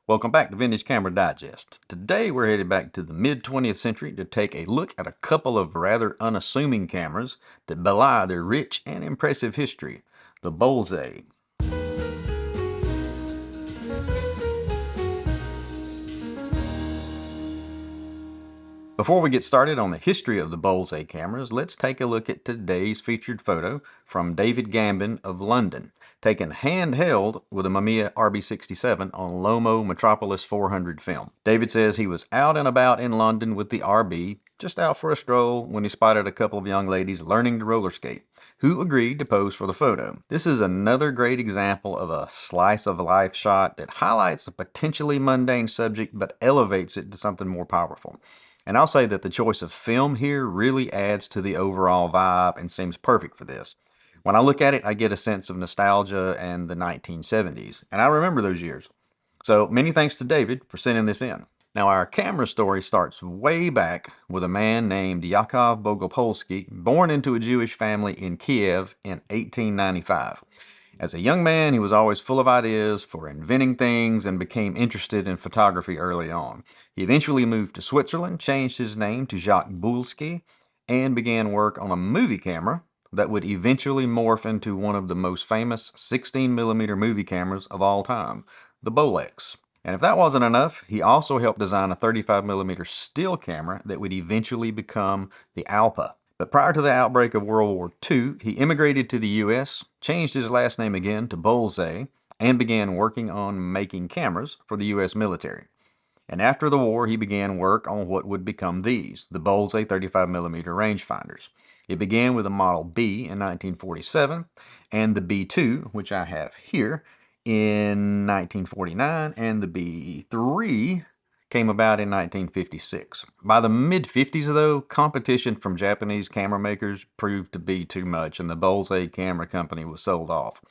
Welcome back to Vintage Camera Digest. Today we're headed back to the mid-20th century to take a look at a couple of rather unassuming cameras that belie their rich and impressive history, the Bolsey. Before we get started on the history of the Bolsey cameras, let's take a look at today's featured photo from David Gambin of London, taken handheld with a Mamiya RB67 on Lomo Metropolis 400 film. David says he was out and about in London with the RB, just out for a stroll, when he spotted a couple of young ladies learning to roller skate, who agreed to pose for the photo. This is another great example of a slice of life shot that highlights a potentially mundane subject but elevates it to something more powerful. And I'll say that the choice of film here really adds to the overall vibe and seems perfect for this. When I look at it, I get a sense of nostalgia and the 1970s, and I remember those years. So many thanks to David for sending this in. Now our camera story starts way back with a man named Yakov Bogopolsky, born into a Jewish family in Kiev in 1895. As a young man, he was always full of ideas for inventing things and became interested in photography early on. He eventually moved to Switzerland, changed his name to Jacques Bolecy, and began work on a movie camera that would eventually morph into one of the most famous 16mm movie cameras of all time, the Bolex. And if that wasn't enough, he also helped design a 35mm still camera that would eventually become the Alpa. But prior to the outbreak of World War II, he immigrated to the U.S., changed his last name again to Bolsey, and began working on making cameras for the U.S. military. And after the war, he began work on what would become these, the Bolsey 35mm rangefinders. It began with a Model B in 1947, and the B2, which I have here, in 1949, and the B3 came about in 1956. By the mid-50s, though, competition from Japanese camera makers proved to be too much, and the Bolsey Camera Company was sold off.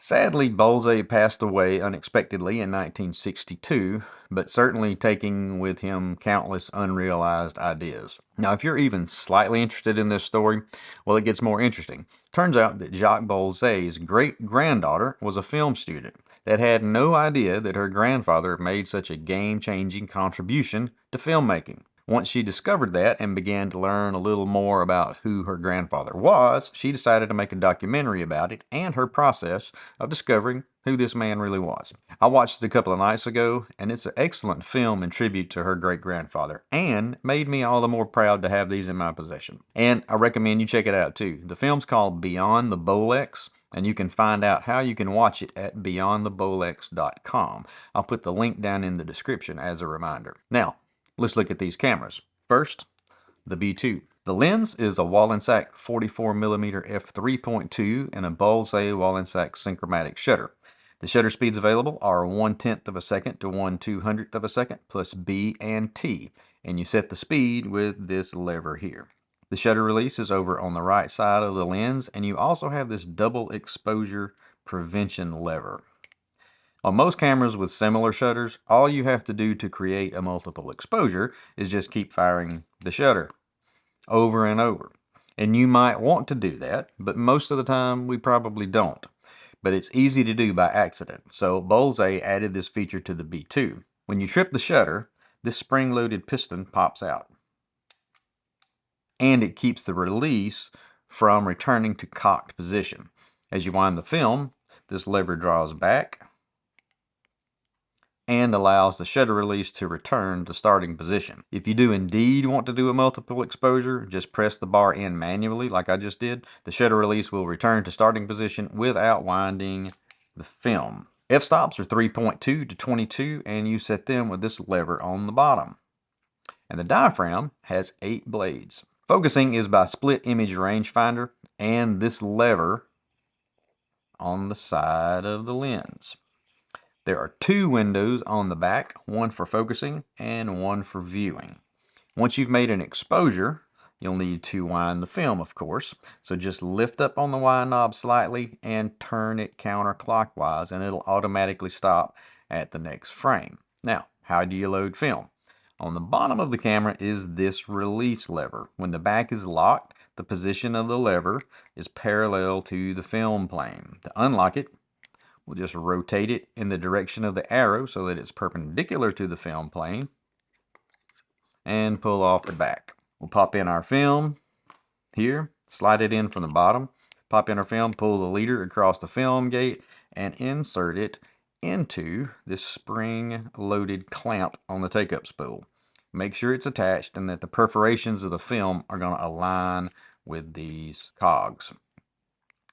Sadly, Bolsey passed away unexpectedly in 1962, but certainly taking with him countless unrealized ideas. Now, if you're even slightly interested in this story, well, it gets more interesting. Turns out that Jacques Bolsey's great-granddaughter was a film student that had no idea that her grandfather made such a game-changing contribution to filmmaking. Once she discovered that and began to learn a little more about who her grandfather was, she decided to make a documentary about it and her process of discovering who this man really was. I watched it a couple of nights ago, and it's an excellent film in tribute to her great-grandfather, and made me all the more proud to have these in my possession. And I recommend you check it out too. The film's called Beyond the Bolex, and you can find out how you can watch it at beyondthebolex.com. I'll put the link down in the description as a reminder. Now, let's look at these cameras. First, the B2. The lens is a Wallensack 44mm f3.2 and a Bolsey Wallensack synchromatic shutter. The shutter speeds available are 1/10 of a second to 1/200th of a second, plus B and T, and you set the speed with this lever here. The shutter release is over on the right side of the lens, and you also have this double exposure prevention lever. On most cameras with similar shutters, all you have to do to create a multiple exposure is just keep firing the shutter over and over. And you might want to do that, but most of the time we probably don't. But it's easy to do by accident, so Bolsey added this feature to the B2. When you trip the shutter, this spring-loaded piston pops out. And it keeps the release from returning to cocked position. As you wind the film, this lever draws back and allows the shutter release to return to starting position. If you do indeed want to do a multiple exposure, just press the bar in manually like I just did. The shutter release will return to starting position without winding the film. F-stops are 3.2 to 22, and you set them with this lever on the bottom. And the diaphragm has 8 blades. Focusing is by split image rangefinder and this lever on the side of the lens. There are 2 windows on the back, one for focusing and one for viewing. Once you've made an exposure, you'll need to wind the film, of course. So just lift up on the wind knob slightly and turn it counterclockwise, and it'll automatically stop at the next frame. Now, how do you load film? On the bottom of the camera is this release lever. When the back is locked, the position of the lever is parallel to the film plane. To unlock it, We'll just rotate it in the direction of the arrow so that it's perpendicular to the film plane and pull off the back. We'll pop in our film here, slide it in from the bottom, pop in our film, pull the leader across the film gate, and insert it into this spring-loaded clamp on the take-up spool. Make sure it's attached and that the perforations of the film are going to align with these cogs.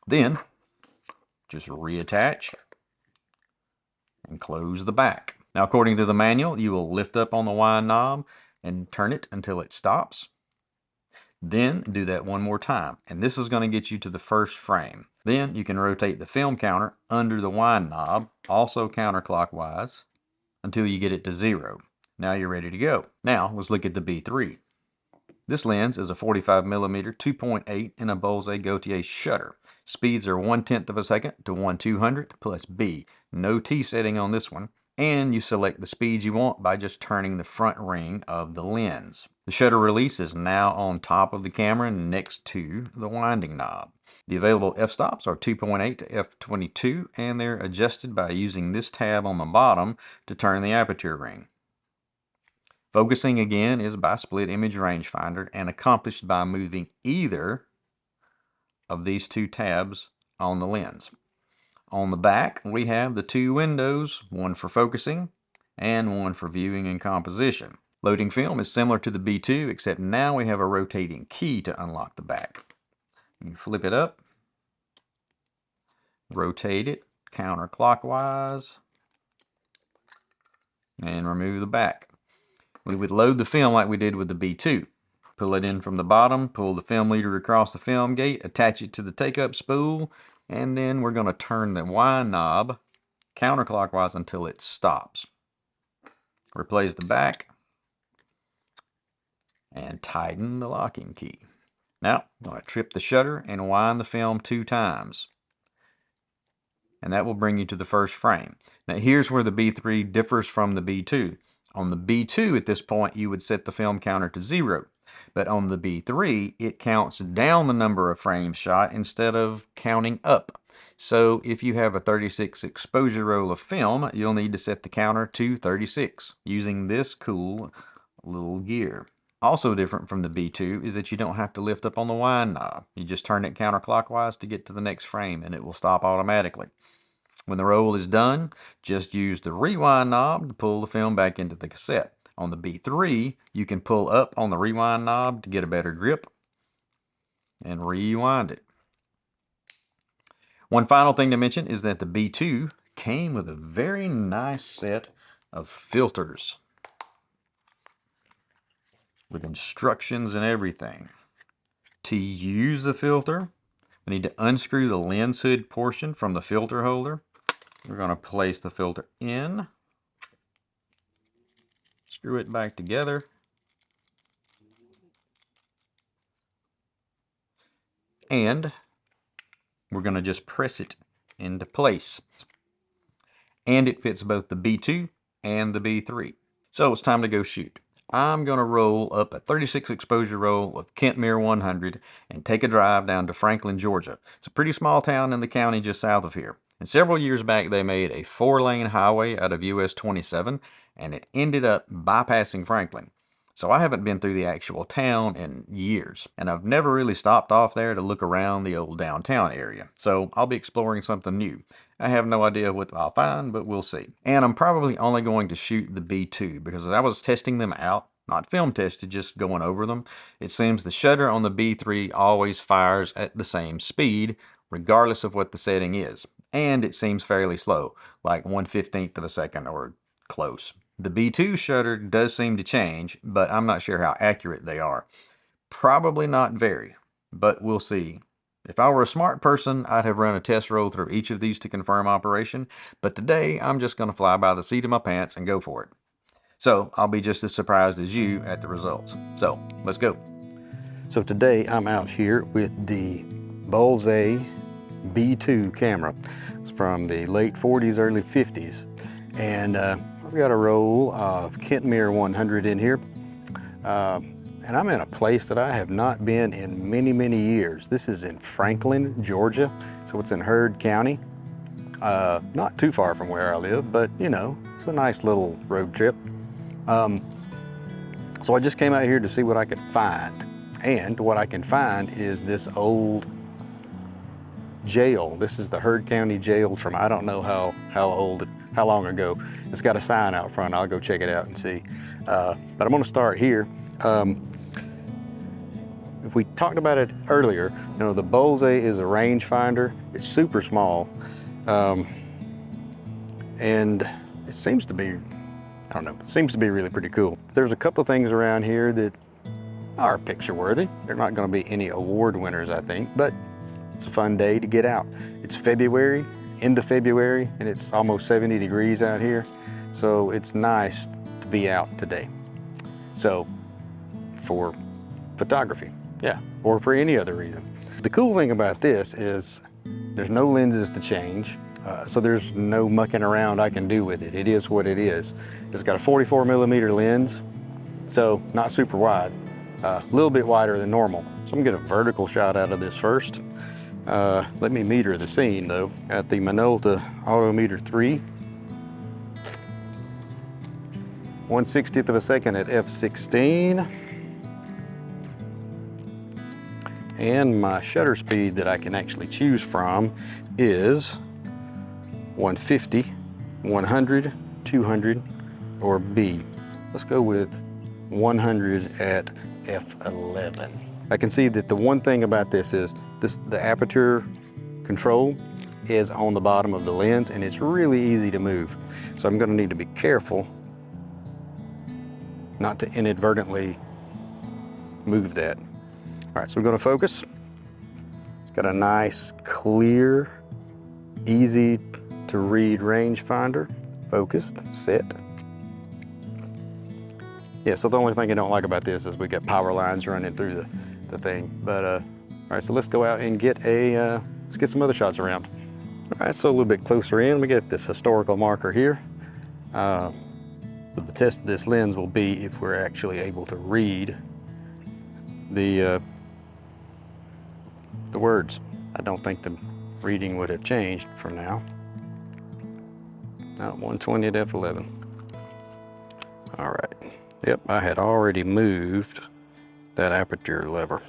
Then, just reattach and close the back. Now, according to the manual, you will lift up on the wind knob and turn it until it stops. Then do that one more time, and this is going to get you to the first frame. Then you can rotate the film counter under the wind knob, also counterclockwise, until you get it to 0. Now you're ready to go. Now let's look at the B3. This lens is a 45mm 2.8 in a Bolsey Gaultier shutter. Speeds are 1/10 of a second to 1/200 plus B. No T setting on this one. And you select the speed you want by just turning the front ring of the lens. The shutter release is now on top of the camera next to the winding knob. The available f-stops are 2.8 to f22, and they're adjusted by using this tab on the bottom to turn the aperture ring. Focusing again is by split image rangefinder and accomplished by moving either of these two tabs on the lens. On the back, we have the two windows, one for focusing and one for viewing and composition. Loading film is similar to the B2, except now we have a rotating key to unlock the back. You flip it up, rotate it counterclockwise, and remove the back. We would load the film like we did with the B2. Pull it in from the bottom, pull the film leader across the film gate, attach it to the take-up spool, and then we're going to turn the wind knob counterclockwise until it stops. Replace the back and tighten the locking key. Now, I'm going to trip the shutter and wind the film 2 times. And that will bring you to the first frame. Now here's where the B3 differs from the B2. On the B2 at this point you would set the film counter to 0. But on the B3 it counts down the number of frames shot instead of counting up. So if you have a 36 exposure roll of film, you'll need to set the counter to 36 using this cool little gear. Also different from the B2 is that you don't have to lift up on the wind knob. You just turn it counterclockwise to get to the next frame and it will stop automatically. When the roll is done, just use the rewind knob to pull the film back into the cassette. On the B3, you can pull up on the rewind knob to get a better grip and rewind it. One final thing to mention is that the B2 came with a very nice set of filters with instructions and everything. To use the filter, we need to unscrew the lens hood portion from the filter holder. We're going to place the filter in, screw it back together, and we're going to just press it into place. And it fits both the B2 and the B3. So it's time to go shoot. I'm going to roll up a 36 exposure roll of Kentmere 100 and take a drive down to Franklin, Georgia. It's a pretty small town in the county just south of here. And several years back they made a 4-lane highway out of US 27 and it ended up bypassing Franklin. So I haven't been through the actual town in years, and I've never really stopped off there to look around the old downtown area. So I'll be exploring something new. I have no idea what I'll find, but we'll see. And I'm probably only going to shoot the B2 because as I was testing them out, not film tested, just going over them, it seems the shutter on the B3 always fires at the same speed, regardless of what the setting is. And it seems fairly slow, like 1/15 of a second or close. The B2 shutter does seem to change, but I'm not sure how accurate they are. Probably not very, but we'll see. If I were a smart person, I'd have run a test roll through each of these to confirm operation, but today I'm just going to fly by the seat of my pants and go for it. So I'll be just as surprised as you at the results. So let's go. So today I'm out here with the Bolsey B2 camera. It's from the late 40s, early 50s. And I've got a roll of Kentmere 100 in here. And I'm in a place that I have not been in many, many years. This is in Franklin, Georgia. So it's in Heard County. Not too far from where I live, but you know, it's a nice little road trip. So I just came out here to see what I could find. And what I can find is this old jail. This is the Heard County Jail from I don't know how long ago. It's got a sign out front. I'll go check it out and see. But I'm gonna start here. If we talked about it earlier, you know, the Bolsey is a rangefinder. It's super small. And it seems to be, I don't know, it seems to be really pretty cool. There's a couple of things around here that are picture worthy. They're not gonna be any award winners, I think, but it's a fun day to get out. It's February, end of February, and it's almost 70 degrees out here. So it's nice to be out today. So for photography, yeah, or for any other reason. The cool thing about this is there's no lenses to change. So there's no mucking around I can do with it. It is what it is. It's got a 44mm lens, so not super wide, a little bit wider than normal. So I'm gonna get a vertical shot out of this first. Let me meter the scene though. At the Minolta Autometer 3, 1/60th of a second at f/16. And my shutter speed that I can actually choose from is 150, 100, 200, or B. Let's go with 100 at f/11. I can see that the one thing about this is the aperture control is on the bottom of the lens and it's really easy to move. So I'm gonna need to be careful not to inadvertently move that. All right, so we're gonna focus. It's got a nice, clear, easy to read rangefinder. Focused, set. Yeah, so the only thing I don't like about this is we got power lines running through the thing. But all right, so let's go out and get let's get some other shots around. All right, so a little bit closer in, we get this historical marker here. But the test of this lens will be if we're actually able to read the words. I don't think the reading would have changed from now. Now 120 at f/11. All right. Yep, I had already moved that aperture lever.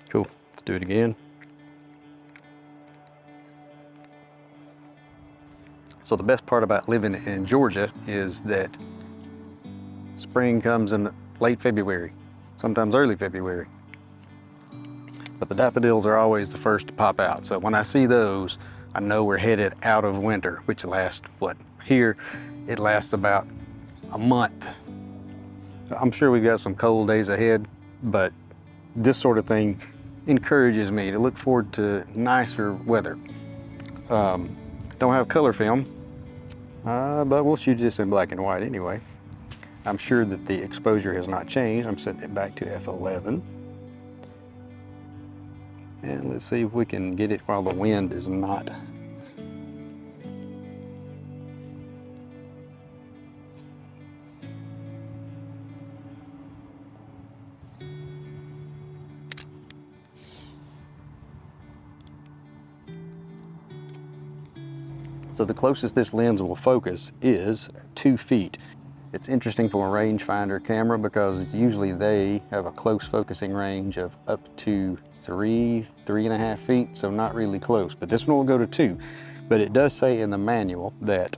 Cool, let's do it again. So the best part about living in Georgia is that spring comes in late February, sometimes early February. But the daffodils are always the first to pop out. So when I see those, I know we're headed out of winter, which lasts, what, here, it lasts about a month. So I'm sure we've got some cold days ahead, but this sort of thing encourages me to look forward to nicer weather. Don't have color film, but we'll shoot this in black and white anyway. I'm sure that the exposure has not changed. I'm setting it back to f/11. And let's see if we can get it while the wind is not. So the closest this lens will focus is 2 feet. It's interesting for a rangefinder camera because usually they have a close focusing range of up to 3.5 feet, so not really close. But this one will go to 2. But it does say in the manual that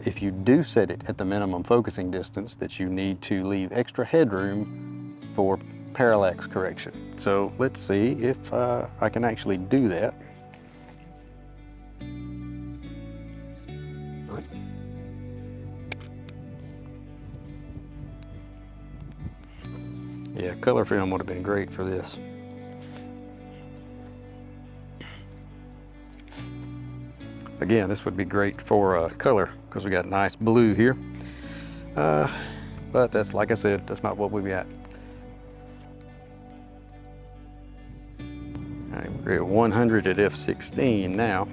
if you do set it at the minimum focusing distance, that you need to leave extra headroom for parallax correction. So let's see if I can actually do that. Yeah, color film would have been great for this. Again, this would be great for color because we got nice blue here. But that's, like I said, that's not what we've got. All right, we're at 100 at f/16 now.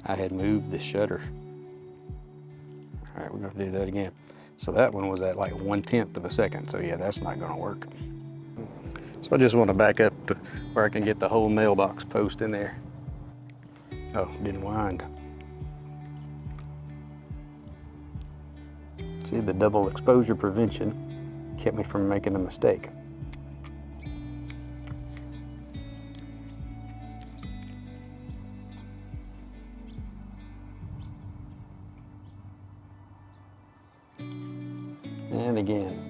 I had moved the shutter. All right, we're gonna do that again. So that one was at like 1/10 of a second. So yeah, that's not gonna work. So I just want to back up to where I can get the whole mailbox post in there. Oh, didn't wind. See, the double exposure prevention kept me from making a mistake. And again.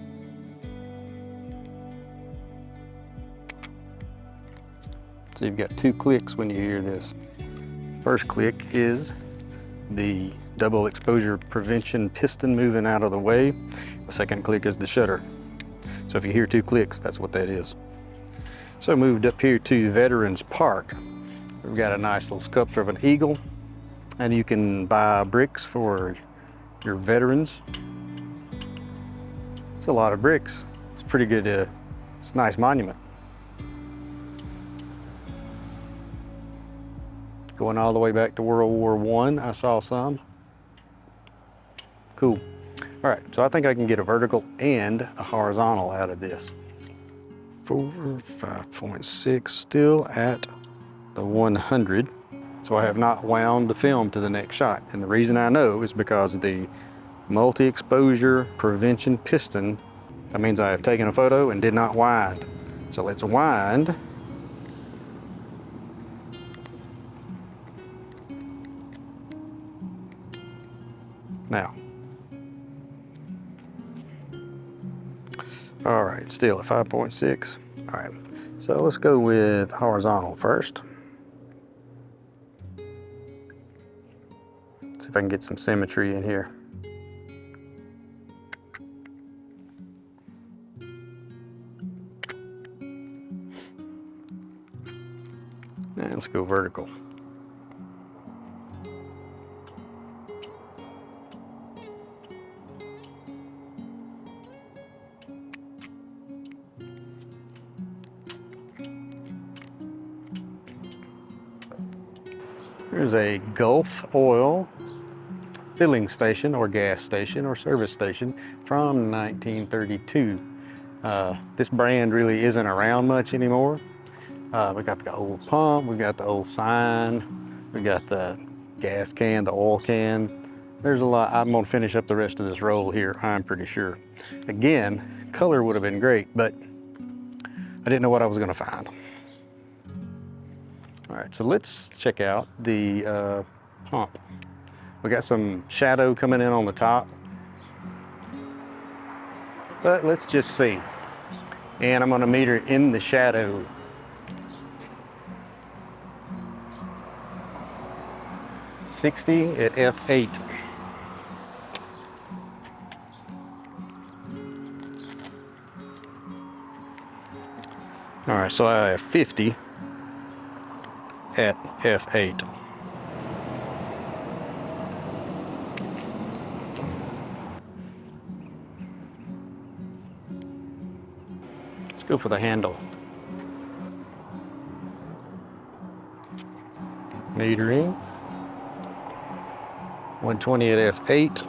So you've got 2 clicks when you hear this. First click is the double exposure prevention piston moving out of the way. The second click is the shutter. So if you hear 2 clicks, that's what that is. So I moved up here to Veterans Park. We've got a nice little sculpture of an eagle, and you can buy bricks for your veterans. It's a lot of bricks. It's pretty good, it's a nice monument. Going all the way back to World War I saw some. Cool. All right, so I think I can get a vertical and a horizontal out of this. 5.6, still at the 100. So I have not wound the film to the next shot. And the reason I know is because the multi-exposure prevention piston, that means I have taken a photo and did not wind. So let's wind. Now, all right, still at 5.6. All right, so let's go with horizontal first. See if I can get some symmetry in here. And let's go vertical. Here's a Gulf Oil filling station or gas station or service station from 1932. This brand really isn't around much anymore. We got the old pump, we got the old sign, we got the gas can, the oil can. There's a lot. I'm gonna finish up the rest of this roll here, I'm pretty sure. Again, color would have been great, but I didn't know what I was gonna find. All right, so let's check out the pump. We got some shadow coming in on the top, but let's just see. And I'm gonna meter in the shadow. .60 at f8. All right, so I have 50 at f8. Let's go for the handle. Metering. 120 at f8.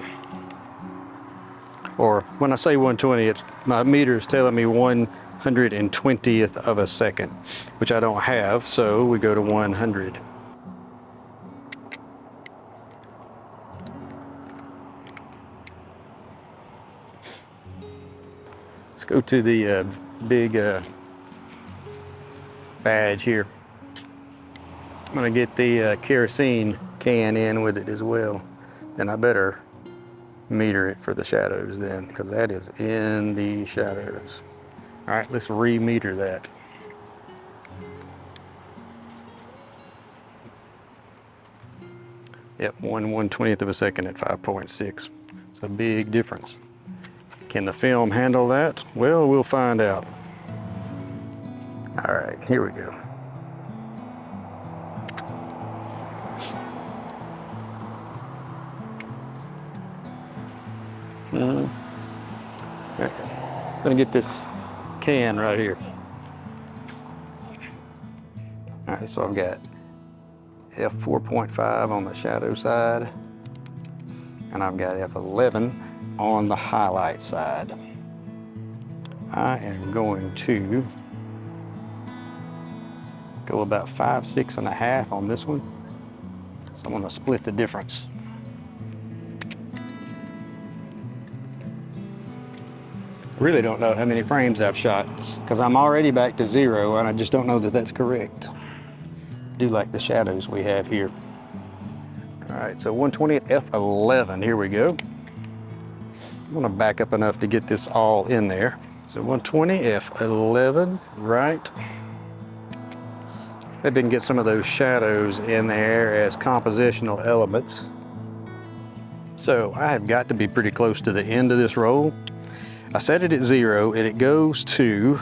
Or when I say 120, it's my meter is telling me 120th of a second, which I don't have, so we go to 100. Let's go to the big badge here. I'm gonna get the kerosene can in with it as well. Then I better meter it for the shadows then, because that is in the shadows. All right, let's re-meter that. Yep, 1/120th of a second at 5.6. It's a big difference. Can the film handle that? Well, we'll find out. All right, here we go. Okay. I'm gonna get this can right here. All right, so I've got f4.5 on the shadow side, and I've got f11 on the highlight side. I am going to go about 5, 6.5 on this one. So I'm gonna split the difference. Really don't know how many frames I've shot because I'm already back to 0 and I just don't know that that's correct. I do like the shadows we have here. All right, so 120 at f11, here we go. I'm gonna back up enough to get this all in there. So 120 f11, right. Maybe we can get some of those shadows in there as compositional elements. So I have got to be pretty close to the end of this roll. I set it at 0 and it goes to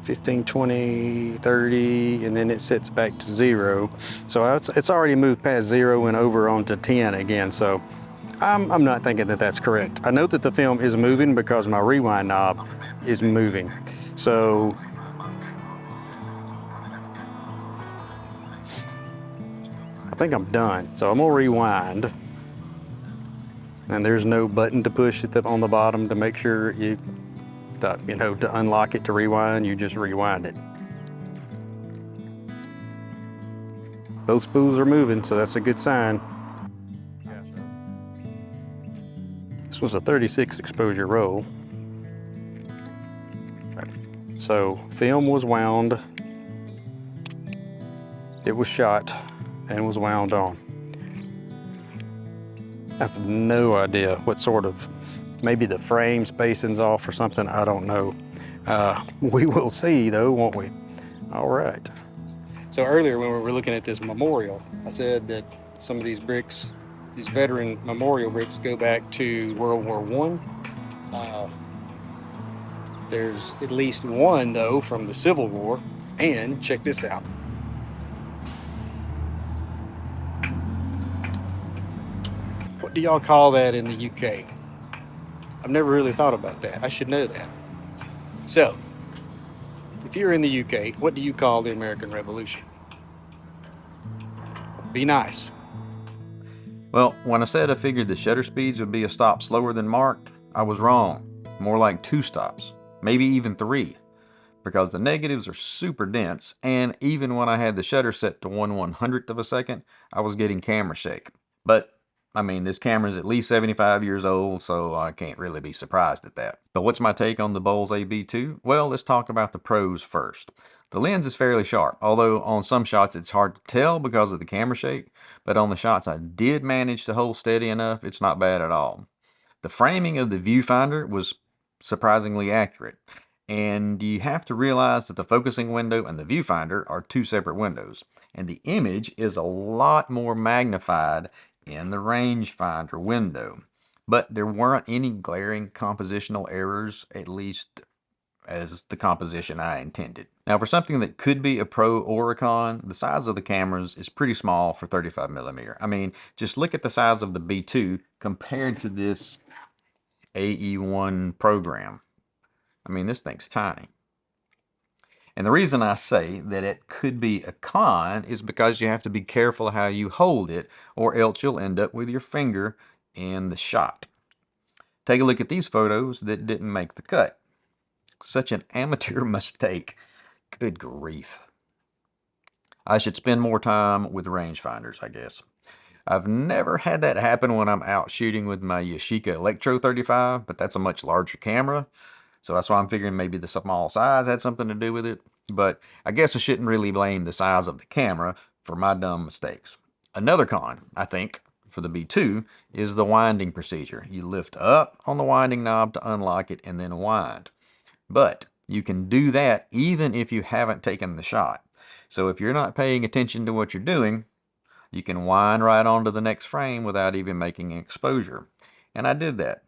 15, 20, 30, and then it sits back to 0. So it's already moved past 0 and over onto 10 again. So I'm not thinking that that's correct. I know that the film is moving because my rewind knob is moving. So I think I'm done. So I'm gonna rewind. And there's no button to push on the bottom to make sure to unlock it to rewind, you just rewind it. Both spools are moving, so that's a good sign. This was a 36 exposure roll. So film was wound, it was shot, and was wound on. I have no idea what sort of, maybe the frame spacing's off or something, I don't know. We will see though, won't we? All right. So earlier when we were looking at this memorial, I said that some of these bricks, these veteran memorial bricks go back to World War I. There's at least one though from the Civil War, and check this out. What do y'all call that in the UK? I've never really thought about that. I should know that. So, if you're in the UK, what do you call the American Revolution? Be nice. Well, when I said I figured the shutter speeds would be a stop slower than marked, I was wrong. More like 2 stops, maybe even 3, because the negatives are super dense, and even when I had the shutter set to 1/100th of a second, I was getting camera shake. But I mean, this camera is at least 75 years old, so I can't really be surprised at that. But what's my take on the Bolsey B2? Well, let's talk about the pros first. The lens is fairly sharp, although on some shots it's hard to tell because of the camera shake, but on the shots I did manage to hold steady enough, it's not bad at all. The framing of the viewfinder was surprisingly accurate, and you have to realize that the focusing window and the viewfinder are 2 separate windows, and the image is a lot more magnified in the rangefinder window. But there weren't any glaring compositional errors, at least as the composition I intended. Now, for something that could be a pro or a con, the size of the cameras is pretty small for 35mm. I mean, just look at the size of the B2 compared to this AE1 program. I mean, this thing's tiny. And the reason I say that it could be a con is because you have to be careful how you hold it, or else you'll end up with your finger in the shot. Take a look at these photos that didn't make the cut. Such an amateur mistake. Good grief. I should spend more time with rangefinders, I guess. I've never had that happen when I'm out shooting with my Yashica Electro 35, but that's a much larger camera. So that's why I'm figuring maybe the small size had something to do with it. But I guess I shouldn't really blame the size of the camera for my dumb mistakes. Another con, I think, for the B2 is the winding procedure. You lift up on the winding knob to unlock it and then wind. But you can do that even if you haven't taken the shot. So if you're not paying attention to what you're doing, you can wind right onto the next frame without even making an exposure. And I did that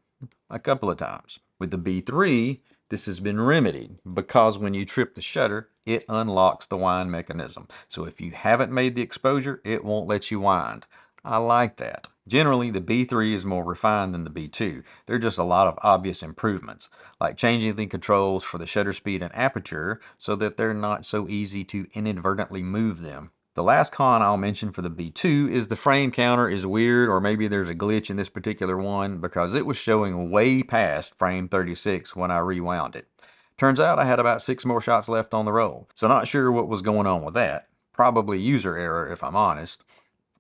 a couple of times. With the B3, this has been remedied because when you trip the shutter, it unlocks the wind mechanism. So if you haven't made the exposure, it won't let you wind. I like that. Generally, the B3 is more refined than the B2. There are just a lot of obvious improvements, like changing the controls for the shutter speed and aperture so that they're not so easy to inadvertently move them. The last con I'll mention for the B2 is the frame counter is weird, or maybe there's a glitch in this particular one because it was showing way past frame 36 when I rewound it. Turns out I had about 6 more shots left on the roll, so not sure what was going on with that. Probably user error if I'm honest.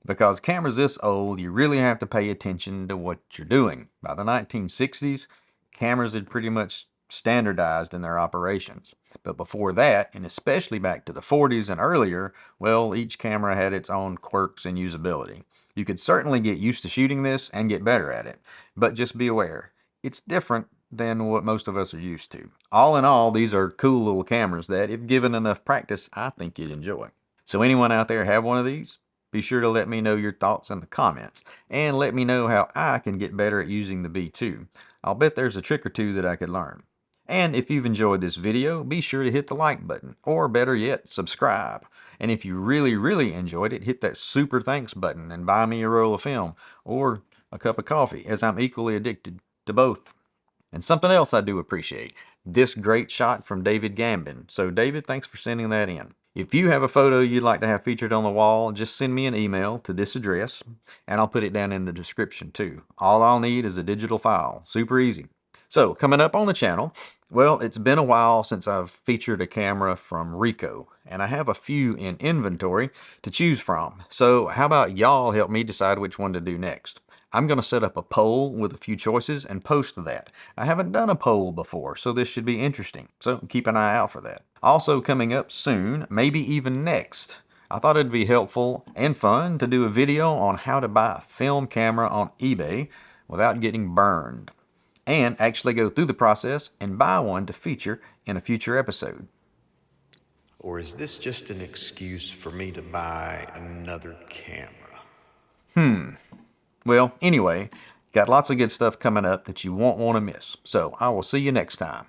Because cameras this old, you really have to pay attention to what you're doing. By the 1960s, cameras had pretty much standardized in their operations. But before that, and especially back to the 40s and earlier, well, each camera had its own quirks and usability. You could certainly get used to shooting this and get better at it, but just be aware, it's different than what most of us are used to. All in all, these are cool little cameras that, if given enough practice, I think you'd enjoy. So anyone out there have one of these? Be sure to let me know your thoughts in the comments, and let me know how I can get better at using the B2. I'll bet there's a trick or two that I could learn. And if you've enjoyed this video, be sure to hit the like button, or better yet, subscribe. And if you really enjoyed it, hit that super thanks button and buy me a roll of film, or a cup of coffee, as I'm equally addicted to both. And something else I do appreciate, this great shot from David Gambin. So David, thanks for sending that in. If you have a photo you'd like to have featured on the wall, just send me an email to this address, and I'll put it down in the description too. All I'll need is a digital file. Super easy. So, coming up on the channel, well, it's been a while since I've featured a camera from Ricoh, and I have a few in inventory to choose from. So, how about y'all help me decide which one to do next? I'm going to set up a poll with a few choices and post that. I haven't done a poll before, so this should be interesting. So keep an eye out for that. Also coming up soon, maybe even next, I thought it'd be helpful and fun to do a video on how to buy a film camera on eBay without getting burned, and actually go through the process and buy one to feature in a future episode. Or is this just an excuse for me to buy another camera? Well, anyway, got lots of good stuff coming up that you won't want to miss. So I will see you next time.